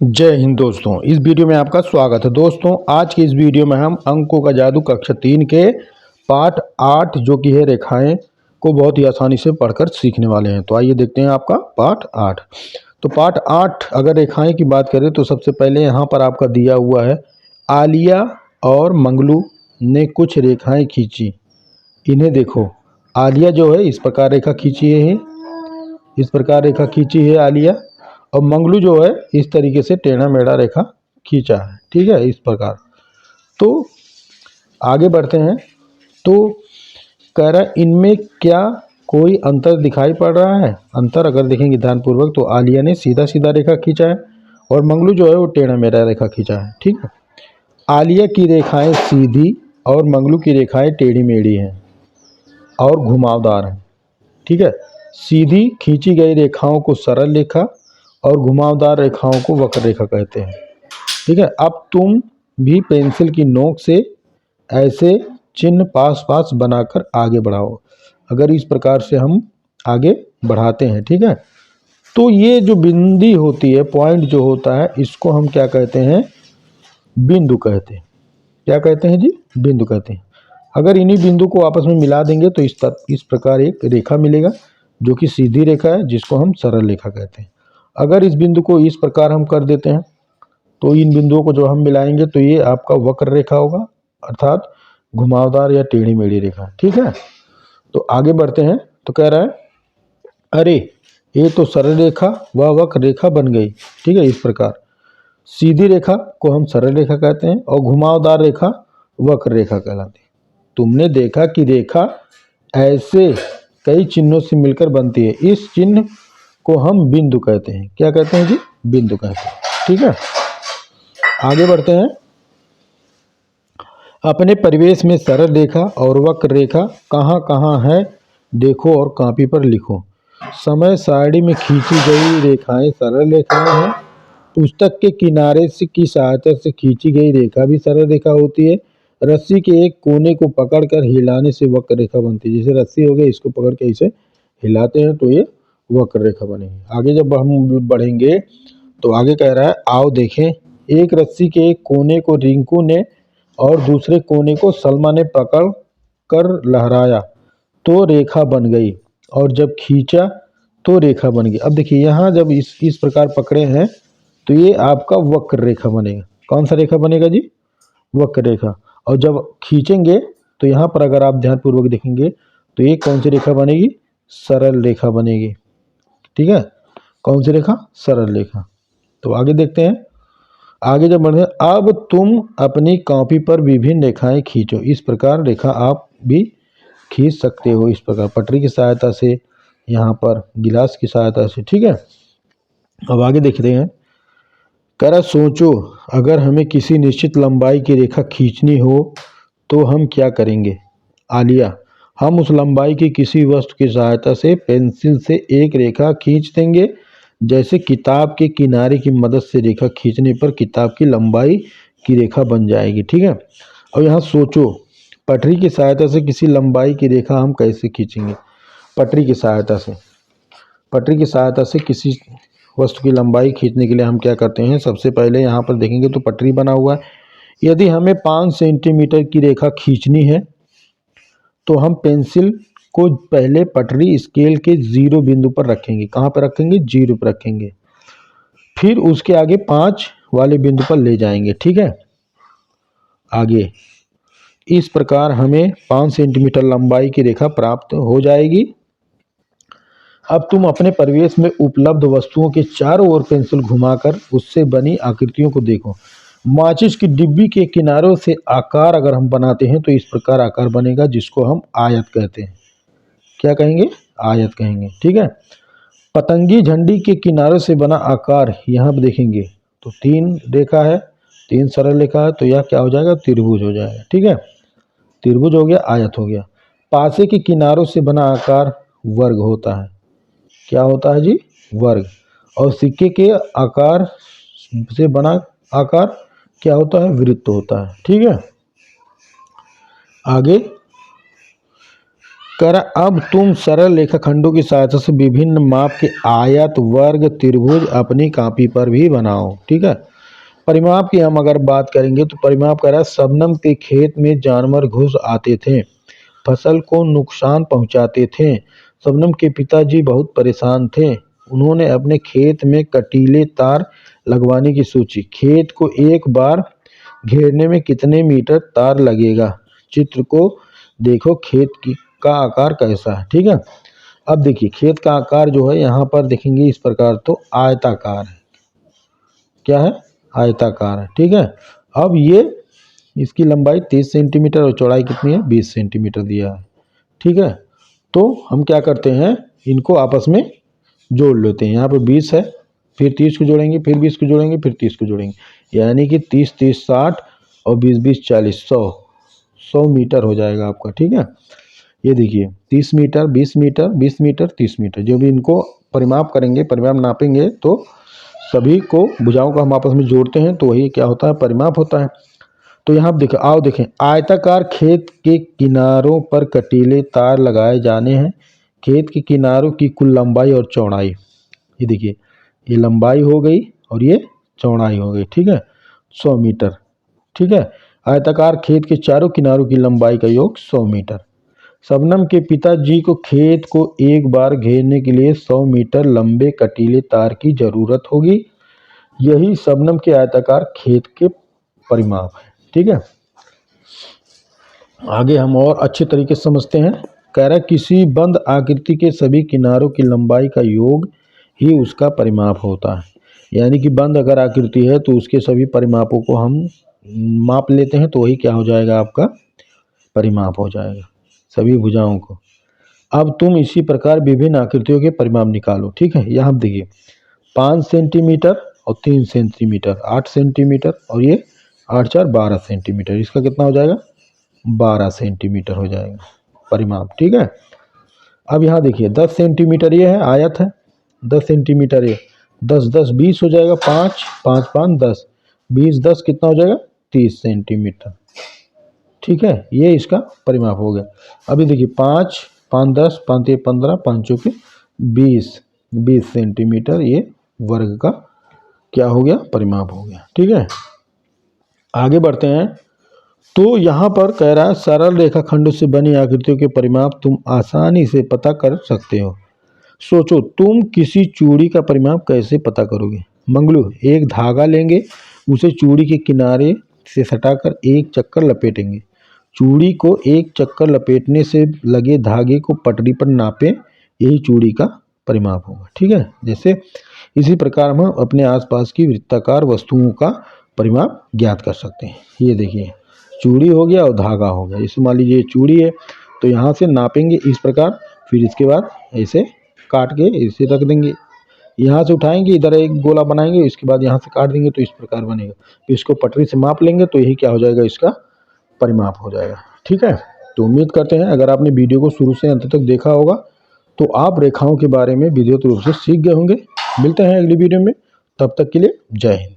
जय हिंद दोस्तों। इस वीडियो में आपका स्वागत है। दोस्तों आज की इस वीडियो में हम अंकों का जादू कक्षा 3 के पाठ 8 जो कि है रेखाएं को बहुत ही आसानी से पढ़कर सीखने वाले हैं। तो आइए देखते हैं आपका पाठ 8। तो पाठ 8 अगर रेखाएं की बात करें तो सबसे पहले यहाँ पर आपका दिया हुआ है आलिया और मंगलू ने कुछ रेखाएं खींची। इन्हें देखो, आलिया जो है इस प्रकार रेखा खींची है, इस प्रकार रेखा खींची है आलिया, और मंगलू जो है इस तरीके से टेढ़ा मेढ़ा रेखा खींचा है। ठीक है, इस प्रकार। तो आगे बढ़ते हैं। तो कह रहा है इनमें क्या कोई अंतर दिखाई पड़ रहा है? अंतर अगर देखेंगे ध्यानपूर्वक तो आलिया ने सीधा सीधा रेखा खींचा है और मंगलू जो है वो टेढ़ा मेढ़ा रेखा खींचा है। ठीक है, आलिया की रेखाएं सीधी और मंगलू की रेखाएं टेढ़ी मेढ़ी हैं और घुमावदार हैं। ठीक है, सीधी खींची गई रेखाओं को सरल रेखा और घुमावदार रेखाओं को वक्र रेखा कहते हैं। ठीक है, अब तुम भी पेंसिल की नोक से ऐसे चिन्ह पास पास बनाकर आगे बढ़ाओ। अगर इस प्रकार से हम आगे बढ़ाते हैं, ठीक है, तो ये जो बिंदी होती है, पॉइंट जो होता है, इसको हम क्या कहते हैं? बिंदु कहते हैं। क्या कहते हैं जी? बिंदु कहते हैं। अगर इन्हीं बिंदु को आपस में मिला देंगे तो इस प्रकार एक रेखा मिलेगा जो कि सीधी रेखा है, जिसको हम सरल रेखा कहते हैं। अगर इस बिंदु को इस प्रकार हम कर देते हैं तो इन बिंदुओं को जो हम मिलाएंगे तो ये आपका वक्र रेखा होगा, अर्थात घुमावदार या टेढ़ी मेढ़ी रेखा। ठीक है, तो आगे बढ़ते हैं। तो कह रहा है अरे ये तो सरल रेखा व वक्र रेखा बन गई। ठीक है, इस प्रकार सीधी रेखा को हम सरल रेखा कहते हैं और घुमावदार रेखा वक्र रेखा कहलाती है। तुमने देखा कि रेखा ऐसे कई चिन्हों से मिलकर बनती है। इस चिन्ह को हम बिंदु कहते हैं। क्या कहते हैं जी? बिंदु कहते हैं। ठीक है, आगे बढ़ते हैं। अपने परिवेश में सरल रेखा और वक्र रेखा कहाँ कहाँ है देखो और कॉपी पर लिखो। समय सारणी में खींची गई रेखाएं सरल रेखाएं हैं। पुस्तक के किनारे से की सहायता से खींची गई रेखा भी सरल रेखा होती है। रस्सी के एक कोने को पकड़कर हिलाने से वक्र रेखा बनती है। जैसे रस्सी हो गई, इसको पकड़ के इसे हिलाते हैं तो ये वक्र रेखा बनेगी। आगे जब हम बढ़ेंगे तो आगे कह रहा है आओ देखें, एक रस्सी के एक कोने को रिंकू ने और दूसरे कोने को सलमा ने पकड़ कर लहराया तो रेखा बन गई, और जब खींचा तो रेखा बन गई। अब देखिए यहाँ जब इस प्रकार पकड़े हैं तो ये आपका वक्र रेखा बनेगा। कौन सा रेखा बनेगा जी? वक्र रेखा। और जब खींचेंगे तो यहाँ पर अगर आप ध्यानपूर्वक देखेंगे तो ये कौन सी रेखा बनेगी? सरल रेखा बनेगी। ठीक है, कौन सी रेखा? सरल रेखा। तो आगे देखते हैं। आगे जब बढ़े, अब तुम अपनी कॉपी पर विभिन्न रेखाएं खींचो। इस प्रकार रेखा आप भी खींच सकते हो, इस प्रकार पटरी की सहायता से, यहाँ पर गिलास की सहायता से। ठीक है, अब आगे देखते हैं। कह रहा सोचो, अगर हमें किसी निश्चित लंबाई की रेखा खींचनी हो तो हम क्या करेंगे? आलिया, हम उस लंबाई की किसी वस्तु की सहायता से पेंसिल से एक रेखा खींच देंगे। जैसे किताब के किनारे की मदद से रेखा खींचने पर किताब की लंबाई की रेखा बन जाएगी। ठीक है, और यहाँ सोचो, पटरी की सहायता से किसी लंबाई की रेखा हम कैसे खींचेंगे? पटरी की सहायता से, पटरी की सहायता से किसी वस्तु की लंबाई खींचने के लिए हम क्या करते हैं? सबसे पहले यहाँ पर देखेंगे तो पटरी बना हुआ है। यदि हमें 5 सेंटीमीटर की रेखा खींचनी है तो हम पेंसिल को पहले पटरी स्केल के 0 बिंदु पर रखेंगे। कहाँ पर रखेंगे? 0 पर रखेंगे। फिर उसके आगे 5 वाले बिंदु पर ले जाएंगे। ठीक है, आगे इस प्रकार हमें 5 सेंटीमीटर लंबाई की रेखा प्राप्त हो जाएगी। अब तुम अपने परिवेश में उपलब्ध वस्तुओं के चारों ओर पेंसिल घुमाकर उससे बनी आकृतियों को देखो। माचिस की डिब्बी के किनारों से आकार अगर हम बनाते हैं तो इस प्रकार आकार बनेगा, जिसको हम आयत कहते हैं। क्या कहेंगे? आयत कहेंगे। ठीक है, पतंगी झंडी के किनारों से बना आकार यहाँ पर देखेंगे तो 3 रेखा है, 3 सरल रेखा है, तो यह क्या हो जाएगा? त्रिभुज हो जाएगा। ठीक है, त्रिभुज हो गया, आयत हो गया। पासे के किनारों से बना आकार वर्ग होता है। क्या होता है जी? वर्ग। और सिक्के के आकार से बना आकार क्या होता है? वृत्त होता है। ठीक है, आगे कह रहा अब तुम सरल रेखाखंडों की सहायता से विभिन्न माप के आयत, वर्ग, त्रिभुज अपनी कॉपी पर भी बनाओ। ठीक है। परिमाप की हम अगर बात करेंगे तो परिमाप कह रहा है शबनम के खेत में जानवर घुस आते थे, फसल को नुकसान पहुंचाते थे। शबनम के पिताजी बहुत परेशान थे। उन्होंने अपने खेत में कटीले तार लगवाने की सोची। खेत को एक बार घेरने में कितने मीटर तार लगेगा? चित्र को देखो, खेत का आकार कैसा है। ठीक है। अब देखिए खेत का आकार जो है यहाँ पर देखेंगे इस प्रकार तो आयताकार है। क्या है? आयताकार है। ठीक है। अब ये इसकी लंबाई 30 सेंटीमीटर और चौड़ाई कितनी है? 20 सेंटीमीटर दिया है। ठीक है। तो हम क्या करते हैं, इनको आपस में जोड़ लेते हैं। यहाँ पर 20 है, फिर 30 को जोड़ेंगे, फिर 20 को जोड़ेंगे, फिर 30 को जोड़ेंगे, यानी कि 30 30 60 और 20 20 40 100 मीटर हो जाएगा आपका। ठीक है। ये देखिए 30 मीटर, 20 मीटर, 20 मीटर, 30 मीटर, जो भी इनको परिमाप करेंगे, परिमाप नापेंगे तो सभी को भुजाओं को हम आपस में जोड़ते हैं तो वही क्या होता है? परिमाप होता है। तो यहाँ देखो, आओ देखें, आयताकार खेत के किनारों पर कटीले तार लगाए जाने हैं। खेत के किनारों की कुल लंबाई और चौड़ाई, ये देखिए, ये लंबाई हो गई और ये चौड़ाई हो गई। ठीक है। 100 मीटर। ठीक है। आयताकार खेत के चारों किनारों की लंबाई का योग 100 मीटर। शबनम के पिताजी को खेत को एक बार घेरने के लिए 100 मीटर लंबे कटीले तार की जरूरत होगी। यही शबनम के आयताकार खेत के परिमाप है। ठीक है। आगे हम और अच्छे तरीके से समझते हैं। कह रहा है किसी बंद आकृति के सभी किनारों की लंबाई का योग ही उसका परिमाप होता है। यानी कि बंद अगर आकृति है तो उसके सभी परिमापों को हम माप लेते हैं तो वही क्या हो जाएगा? आपका परिमाप हो जाएगा, सभी भुजाओं को। अब तुम इसी प्रकार विभिन्न आकृतियों के परिमाप निकालो। ठीक है। यहाँ देखिए 5 सेंटीमीटर और 3 सेंटीमीटर 8 सेंटीमीटर और ये 8 4 12 सेंटीमीटर, इसका कितना हो जाएगा? 12 सेंटीमीटर हो जाएगा परिमाप। ठीक है। अब यहाँ देखिए 10 सेंटीमीटर ये है, आयत है। 10 सेंटीमीटर ये 10 10 20 हो जाएगा, 5 5 5 10, 20 10 कितना हो जाएगा? 30 सेंटीमीटर। ठीक है। ये इसका परिमाप हो गया। अभी देखिए 5 5 10 5 3 15 5 चौके 20 सेंटीमीटर ये वर्ग का क्या हो गया? परिमाप हो गया। ठीक है। आगे बढ़ते हैं। तो यहाँ पर कह रहा है सरल रेखाखंडों से बनी आकृतियों के परिमाप तुम आसानी से पता कर सकते हो। सोचो तुम किसी चूड़ी का परिमाप कैसे पता करोगे? मंगलू, एक धागा लेंगे, उसे चूड़ी के किनारे से सटाकर एक चक्कर लपेटेंगे। चूड़ी को एक चक्कर लपेटने से लगे धागे को पटरी पर नापें, यही चूड़ी का परिमाप होगा। ठीक है। जैसे इसी प्रकार हम अपने आसपास की वृत्ताकार वस्तुओं का परिमाप ज्ञात कर सकते हैं। ये देखिए चूड़ी हो गया और धागा हो गया। जैसे मान लीजिए चूड़ी है तो यहाँ से नापेंगे इस प्रकार, फिर इसके बाद ऐसे काट के इसे रख देंगे, यहाँ से उठाएंगे, इधर एक गोला बनाएंगे, इसके बाद यहाँ से काट देंगे तो इस प्रकार बनेगा। फिर इसको पटरी से माप लेंगे तो यही क्या हो जाएगा? इसका परिमाप हो जाएगा। ठीक है। तो उम्मीद करते हैं अगर आपने वीडियो को शुरू से अंत तक देखा होगा तो आप रेखाओं के बारे में विधिवत रूप से सीख गए होंगे। मिलते हैं अगली वीडियो में, तब तक के लिए जय हिंद।